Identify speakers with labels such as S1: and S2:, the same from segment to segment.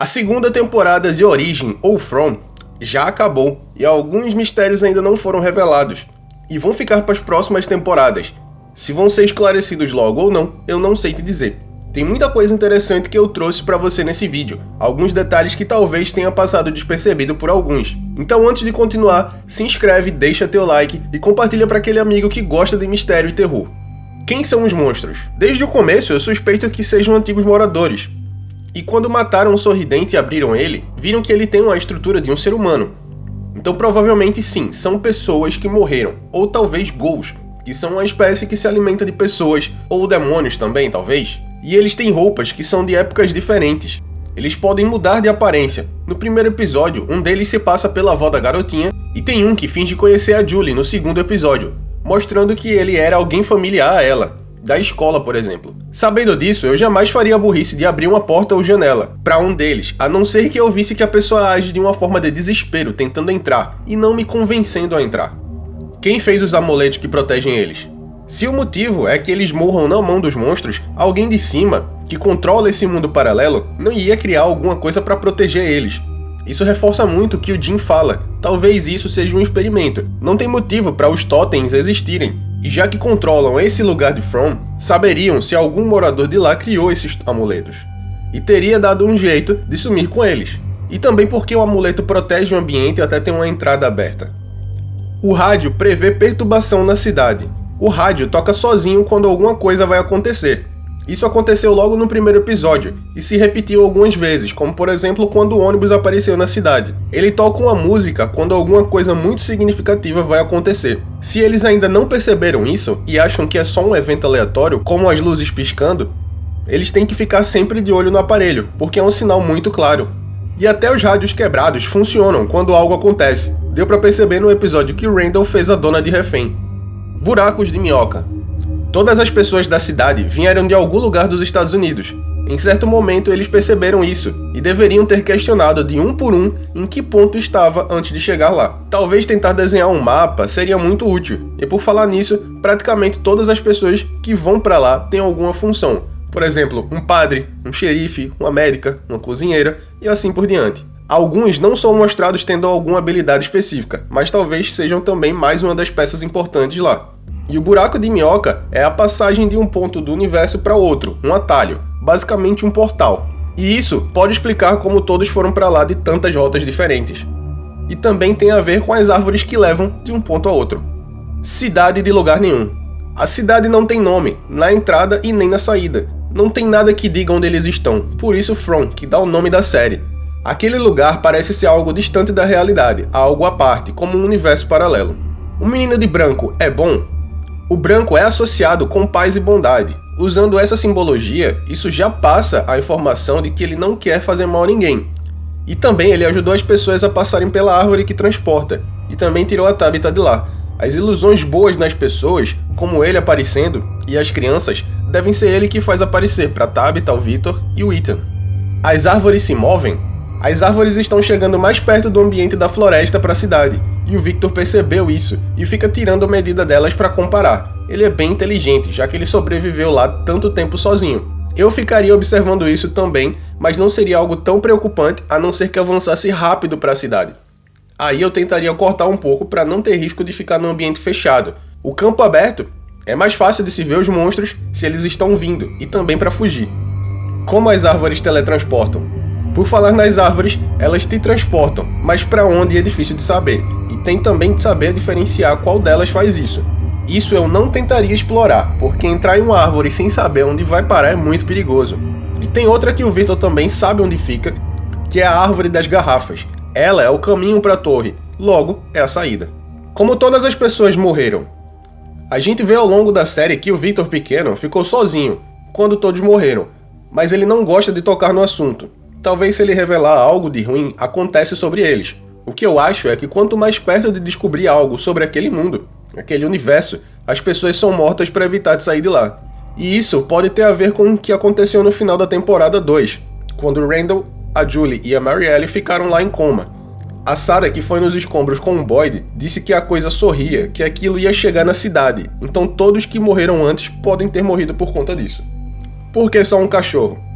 S1: A segunda temporada de Origem, ou From, já acabou e alguns mistérios ainda não foram revelados, e vão ficar para as próximas temporadas. Se vão ser esclarecidos logo ou não, eu não sei te dizer. Tem muita coisa interessante que eu trouxe para você nesse vídeo, alguns detalhes que talvez tenha passado despercebido por alguns. Então antes de continuar, se inscreve, deixa teu like e compartilha para aquele amigo que gosta de mistério e terror. Quem são os monstros? Desde o começo eu suspeito que sejam antigos moradores. E quando mataram o Sorridente e abriram ele, viram que ele tem uma estrutura de um ser humano. Então provavelmente sim, são pessoas que morreram, ou talvez ghouls, que são uma espécie que se alimenta de pessoas, ou demônios também, talvez. E eles têm roupas que são de épocas diferentes. Eles podem mudar de aparência. No primeiro episódio, um deles se passa pela avó da garotinha, e tem um que finge conhecer a Julie no segundo episódio, mostrando que ele era alguém familiar a ela, da escola, por exemplo. Sabendo disso, eu jamais faria a burrice de abrir uma porta ou janela para um deles, a não ser que eu visse que a pessoa age de uma forma de desespero tentando entrar, e não me convencendo a entrar. Quem fez os amuletos que protegem eles? Se o motivo é que eles morram na mão dos monstros, alguém de cima, que controla esse mundo paralelo, não ia criar alguma coisa para proteger eles. Isso reforça muito o que o Jim fala, talvez isso seja um experimento, não tem motivo para os totens existirem. E já que controlam esse lugar de From, saberiam se algum morador de lá criou esses amuletos. E teria dado um jeito de sumir com eles. E também porque o amuleto protege o ambiente até ter uma entrada aberta. O rádio prevê perturbação na cidade. O rádio toca sozinho quando alguma coisa vai acontecer. Isso aconteceu logo no primeiro episódio, e se repetiu algumas vezes, como por exemplo quando o ônibus apareceu na cidade. Ele toca uma música quando alguma coisa muito significativa vai acontecer. Se eles ainda não perceberam isso, e acham que é só um evento aleatório, como as luzes piscando, eles têm que ficar sempre de olho no aparelho, porque é um sinal muito claro. E até os rádios quebrados funcionam quando algo acontece. Deu pra perceber no episódio que Randall fez a dona de refém. Buracos de minhoca. Todas as pessoas da cidade vieram de algum lugar dos Estados Unidos. Em certo momento eles perceberam isso e deveriam ter questionado de um por um em que ponto estava antes de chegar lá. Talvez tentar desenhar um mapa seria muito útil, e por falar nisso, praticamente todas as pessoas que vão para lá têm alguma função. Por exemplo, um padre, um xerife, uma médica, uma cozinheira e assim por diante. Alguns não são mostrados tendo alguma habilidade específica, mas talvez sejam também mais uma das peças importantes lá. E o buraco de minhoca é a passagem de um ponto do universo para outro, um atalho, basicamente um portal. E isso pode explicar como todos foram para lá de tantas rotas diferentes. E também tem a ver com as árvores que levam de um ponto a outro. Cidade de lugar nenhum. A cidade não tem nome, na entrada e nem na saída. Não tem nada que diga onde eles estão, por isso From, que dá o nome da série. Aquele lugar parece ser algo distante da realidade, algo à parte, como um universo paralelo. O menino de branco é bom? O branco é associado com paz e bondade. Usando essa simbologia, isso já passa a informação de que ele não quer fazer mal a ninguém. E também ele ajudou as pessoas a passarem pela árvore que transporta, e também tirou a Tabitha de lá. As ilusões boas nas pessoas, como ele aparecendo, e as crianças, devem ser ele que faz aparecer para Tabitha, o Victor e o Ethan. As árvores se movem? As árvores estão chegando mais perto do ambiente da floresta para a cidade, e o Victor percebeu isso e fica tirando a medida delas para comparar. Ele é bem inteligente, já que ele sobreviveu lá tanto tempo sozinho. Eu ficaria observando isso também, mas não seria algo tão preocupante a não ser que avançasse rápido para a cidade. Aí eu tentaria cortar um pouco para não ter risco de ficar num ambiente fechado. O campo aberto é mais fácil de se ver os monstros se eles estão vindo, e também para fugir. Como as árvores teletransportam? Por falar nas árvores, elas te transportam, mas para onde é difícil de saber, e tem também de saber diferenciar qual delas faz isso. Isso eu não tentaria explorar, porque entrar em uma árvore sem saber onde vai parar é muito perigoso. E tem outra que o Victor também sabe onde fica, que é a árvore das garrafas. Ela é o caminho para a torre, logo é a saída. Como todas as pessoas morreram? A gente vê ao longo da série que o Victor pequeno ficou sozinho, quando todos morreram, mas ele não gosta de tocar no assunto. Talvez se ele revelar algo de ruim, acontece sobre eles. O que eu acho é que quanto mais perto de descobrir algo sobre aquele mundo, aquele universo, as pessoas são mortas para evitar de sair de lá. E isso pode ter a ver com o que aconteceu no final da temporada 2, quando Randall, a Julie e a Marielle ficaram lá em coma. A Sarah, que foi nos escombros com o Boyd, disse que a coisa sorria, que aquilo ia chegar na cidade, então todos que morreram antes podem ter morrido por conta disso. Por que só um cachorro?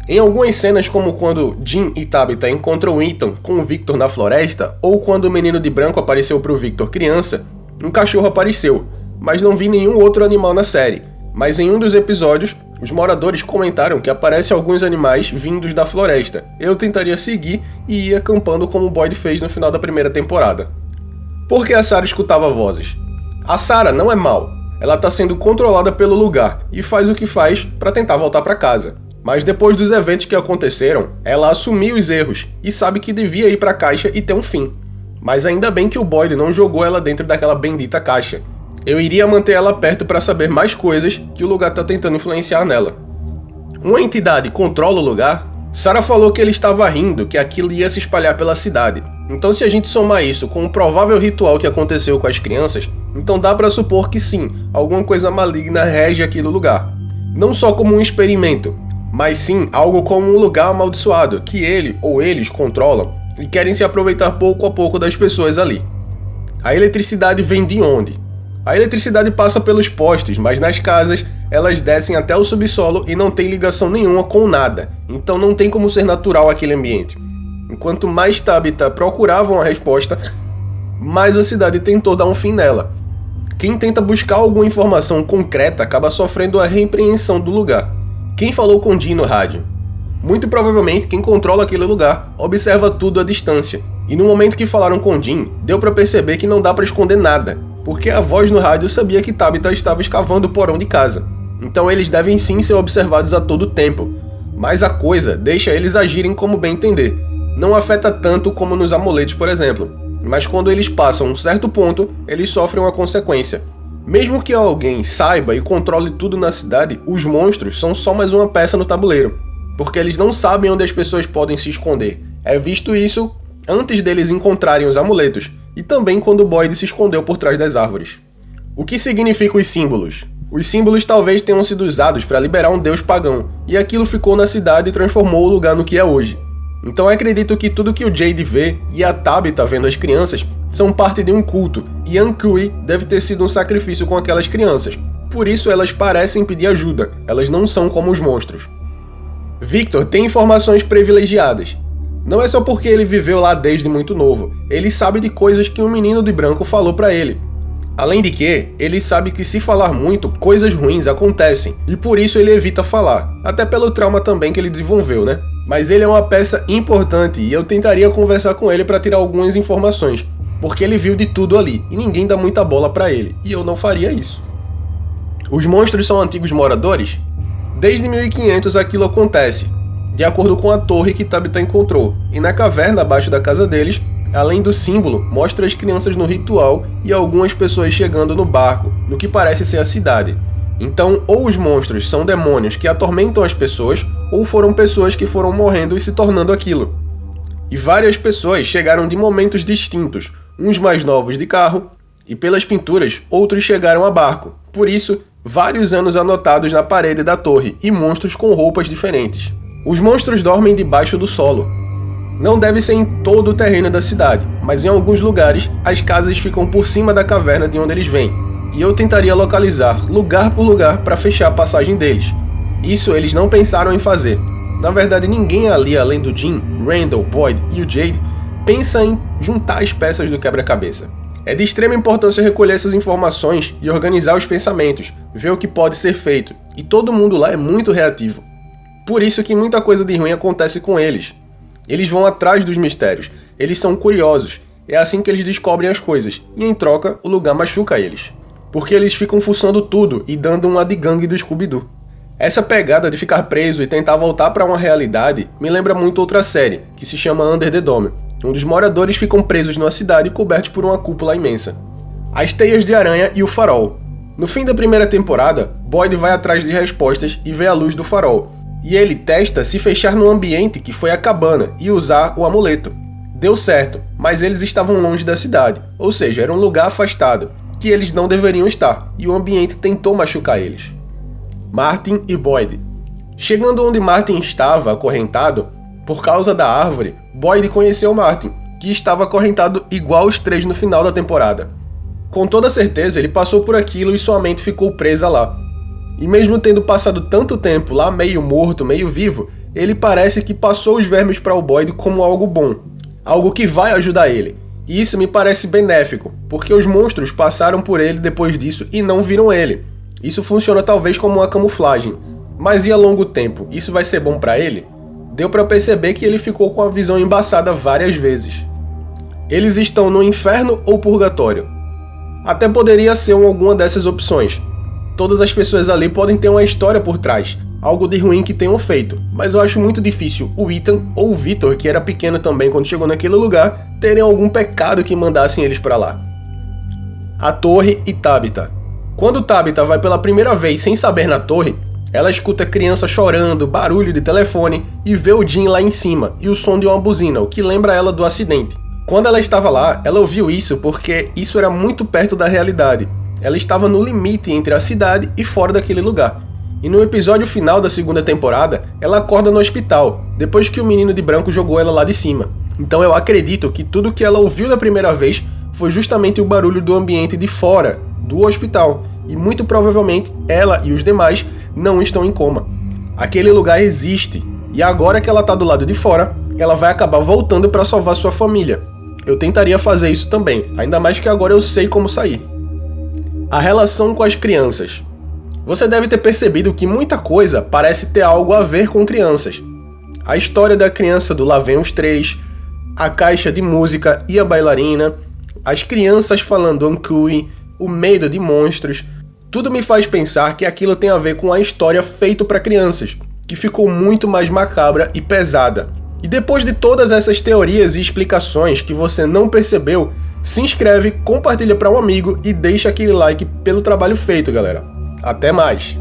S1: Em algumas cenas, como quando Jim e Tabitha encontram Ethan com o Victor na floresta, ou quando o menino de branco apareceu para o Victor criança, um cachorro apareceu, mas não vi nenhum outro animal na série. Mas em um dos episódios, os moradores comentaram que aparecem alguns animais vindos da floresta. Eu tentaria seguir e ir acampando como o Boyd fez no final da primeira temporada. Por que a Sarah escutava vozes? A Sarah não é mal. Ela está sendo controlada pelo lugar e faz o que faz para tentar voltar para casa. Mas depois dos eventos que aconteceram, ela assumiu os erros e sabe que devia ir para a caixa e ter um fim. Mas ainda bem que o Boyd não jogou ela dentro daquela bendita caixa. Eu iria manter ela perto para saber mais coisas que o lugar está tentando influenciar nela. Uma entidade controla o lugar? Sarah falou que ele estava rindo, que aquilo ia se espalhar pela cidade. Então se a gente somar isso com um provável ritual que aconteceu com as crianças, então dá para supor que sim, alguma coisa maligna rege aquele lugar. Não só como um experimento, mas sim algo como um lugar amaldiçoado, que ele ou eles controlam e querem se aproveitar pouco a pouco das pessoas ali. A eletricidade vem de onde? A eletricidade passa pelos postes, mas nas casas elas descem até o subsolo e não tem ligação nenhuma com nada, então não tem como ser natural aquele ambiente. Enquanto mais Tabitha procuravam a resposta, mais a cidade tentou dar um fim nela. Quem tenta buscar alguma informação concreta acaba sofrendo a repreensão do lugar. Quem falou com Jim no rádio? Muito provavelmente quem controla aquele lugar observa tudo à distância. E no momento que falaram com Jim, deu para perceber que não dá para esconder nada, porque a voz no rádio sabia que Tabitha estava escavando o porão de casa. Então eles devem sim ser observados a todo tempo. Mas a coisa deixa eles agirem como bem entender. Não afeta tanto como nos amuletos, por exemplo. Mas quando eles passam um certo ponto, eles sofrem uma consequência. Mesmo que alguém saiba e controle tudo na cidade, os monstros são só mais uma peça no tabuleiro, porque eles não sabem onde as pessoas podem se esconder. É visto isso antes deles encontrarem os amuletos, e também quando Boyd se escondeu por trás das árvores. O que significam os símbolos? Os símbolos talvez tenham sido usados para liberar um deus pagão, e aquilo ficou na cidade e transformou o lugar no que é hoje. Então acredito que tudo que o Jade vê e a Tabitha vendo as crianças são parte de um culto, e Ankhui deve ter sido um sacrifício com aquelas crianças. Por isso elas parecem pedir ajuda, elas não são como os monstros. Victor tem informações privilegiadas. Não é só porque ele viveu lá desde muito novo, ele sabe de coisas que um menino de branco falou pra ele. Além de que, ele sabe que se falar muito, coisas ruins acontecem, e por isso ele evita falar, até pelo trauma também que ele desenvolveu, né? Mas ele é uma peça importante e eu tentaria conversar com ele para tirar algumas informações, porque ele viu de tudo ali e ninguém dá muita bola para ele, e eu não faria isso. Os monstros são antigos moradores? Desde 1500 aquilo acontece, de acordo com a torre que Tabitha encontrou, e na caverna abaixo da casa deles, além do símbolo, mostra as crianças no ritual e algumas pessoas chegando no barco, no que parece ser a cidade. Então, ou os monstros são demônios que atormentam as pessoas, ou foram pessoas que foram morrendo e se tornando aquilo. E várias pessoas chegaram de momentos distintos, uns mais novos de carro, e pelas pinturas, outros chegaram a barco. Por isso, vários anos anotados na parede da torre e monstros com roupas diferentes. Os monstros dormem debaixo do solo. Não deve ser em todo o terreno da cidade, mas em alguns lugares, as casas ficam por cima da caverna de onde eles vêm. E eu tentaria localizar lugar por lugar para fechar a passagem deles. Isso eles não pensaram em fazer. Na verdade, ninguém ali, além do Jim, Randall, Boyd e o Jade, pensa em juntar as peças do quebra-cabeça. É de extrema importância recolher essas informações e organizar os pensamentos, ver o que pode ser feito, e todo mundo lá é muito reativo. Por isso que muita coisa de ruim acontece com eles. Eles vão atrás dos mistérios, eles são curiosos, é assim que eles descobrem as coisas, e em troca, o lugar machuca eles. Porque eles ficam fuçando tudo e dando uma de gangue do Scooby-Doo. Essa pegada de ficar preso e tentar voltar para uma realidade me lembra muito outra série, que se chama Under the Dome, onde os moradores ficam presos numa cidade cobertos por uma cúpula imensa. As teias de aranha e o farol. No fim da primeira temporada, Boyd vai atrás de respostas e vê a luz do farol, e ele testa se fechar no ambiente que foi a cabana e usar o amuleto. Deu certo, mas eles estavam longe da cidade, ou seja, era um lugar afastado, que eles não deveriam estar, e o ambiente tentou machucar eles. Martin e Boyd. Chegando onde Martin estava acorrentado, por causa da árvore, Boyd conheceu Martin, que estava acorrentado igual os três no final da temporada. Com toda certeza, ele passou por aquilo e sua mente ficou presa lá. E mesmo tendo passado tanto tempo lá meio morto, meio vivo, ele parece que passou os vermes para o Boyd como algo bom, algo que vai ajudar ele. E isso me parece benéfico, porque os monstros passaram por ele depois disso e não viram ele. Isso funciona talvez como uma camuflagem, mas e a longo tempo, isso vai ser bom para ele? Deu para perceber que ele ficou com a visão embaçada várias vezes. Eles estão no inferno ou purgatório? Até poderia ser alguma dessas opções. Todas as pessoas ali podem ter uma história por trás, algo de ruim que tenham feito, mas eu acho muito difícil o Ethan ou o Victor, que era pequeno também quando chegou naquele lugar, terem algum pecado que mandassem eles para lá. A torre e Tabitha. Quando Tabitha vai pela primeira vez sem saber na torre, ela escuta criança chorando, barulho de telefone e vê o Jim lá em cima e o som de uma buzina, o que lembra ela do acidente. Quando ela estava lá, ela ouviu isso porque isso era muito perto da realidade. Ela estava no limite entre a cidade e fora daquele lugar. E no episódio final da segunda temporada, ela acorda no hospital, depois que o menino de branco jogou ela lá de cima. Então eu acredito que tudo que ela ouviu da primeira vez foi justamente o barulho do ambiente de fora, do hospital. E muito provavelmente ela e os demais não estão em coma. Aquele lugar existe, e agora que ela está do lado de fora, ela vai acabar voltando para salvar sua família. Eu tentaria fazer isso também, ainda mais que agora eu sei como sair. A relação com as crianças. Você deve ter percebido que muita coisa parece ter algo a ver com crianças. A história da criança do Lá Vem os Três, a caixa de música e a bailarina, as crianças falando Ankui, o medo de monstros, tudo me faz pensar que aquilo tem a ver com a história feita para crianças, que ficou muito mais macabra e pesada. E depois de todas essas teorias e explicações que você não percebeu, se inscreve, compartilha para um amigo e deixa aquele like pelo trabalho feito, galera. Até mais!